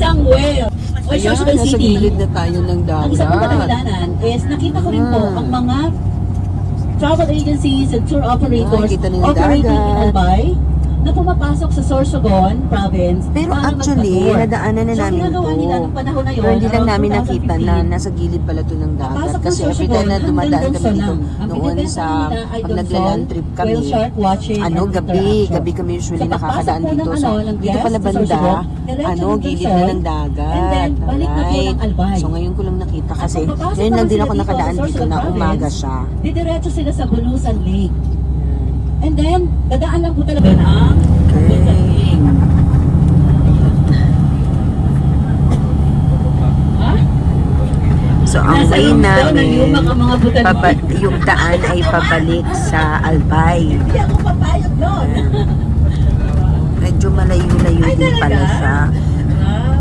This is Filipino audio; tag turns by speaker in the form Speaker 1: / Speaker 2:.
Speaker 1: isang well. O
Speaker 2: Ayan,
Speaker 1: Sorsogon
Speaker 2: nasa
Speaker 1: City.
Speaker 2: gilid na tayo ng
Speaker 1: Ang isa pong
Speaker 2: dagat.
Speaker 1: kadahilanan is nakita ko rin po ang mga travel agencies and tour operators
Speaker 2: Nakita na yung
Speaker 1: operating in
Speaker 2: dagat.
Speaker 1: Albay na pumapasok sa Sorsogon province.
Speaker 2: Pero
Speaker 1: para
Speaker 2: actually,
Speaker 1: magpa-tour.
Speaker 2: nadaanan na
Speaker 1: So,
Speaker 2: namin
Speaker 1: ginagawa
Speaker 2: to.
Speaker 1: nila nung panahon na yun,
Speaker 2: Pero hindi lang
Speaker 1: around
Speaker 2: namin nakita
Speaker 1: 2015,
Speaker 2: na nasa gilid pala to ng dagat.
Speaker 1: Papasok ng
Speaker 2: Kasi every
Speaker 1: Sorsogon,
Speaker 2: time na dumadaan
Speaker 1: hanggang
Speaker 2: kami dito,
Speaker 1: Luzon lang. Ang
Speaker 2: noon
Speaker 1: binibenta
Speaker 2: sa
Speaker 1: nila ay
Speaker 2: pag
Speaker 1: Luzon,
Speaker 2: nagla-land trip kami,
Speaker 1: whale shark watching, and
Speaker 2: gabi
Speaker 1: interaction.
Speaker 2: kami usually
Speaker 1: So, pagpasok
Speaker 2: nakakadaan
Speaker 1: po ng
Speaker 2: dito. So,
Speaker 1: ng
Speaker 2: dito
Speaker 1: guest
Speaker 2: pala
Speaker 1: sa
Speaker 2: banda,
Speaker 1: Sorsogon, diretso ng
Speaker 2: gilid
Speaker 1: Luzon,
Speaker 2: na ng dagat.
Speaker 1: and then balik na po ng
Speaker 2: Alright.
Speaker 1: Albay.
Speaker 2: So, ngayon ko lang nakita kasi,
Speaker 1: At pagpapasok
Speaker 2: ngayon lang
Speaker 1: naman
Speaker 2: din
Speaker 1: sila
Speaker 2: ako
Speaker 1: dito
Speaker 2: nakadaan
Speaker 1: sa
Speaker 2: dito
Speaker 1: Sorsogon
Speaker 2: na
Speaker 1: Province,
Speaker 2: umaga siya.
Speaker 1: didiretso sila sa Bulusan Lake. And then, dadaan lang po talaga ang Bulusan Lake.
Speaker 2: So, ang
Speaker 1: Nasa
Speaker 2: way
Speaker 1: loob daw ng
Speaker 2: namin,
Speaker 1: yumak ang mga butan.
Speaker 2: yung daan ay pabalik sa Albay.
Speaker 1: Hindi ako papayag doon.
Speaker 2: Medyo malayo-layo
Speaker 1: Ay,
Speaker 2: din pala
Speaker 1: talaga?
Speaker 2: siya.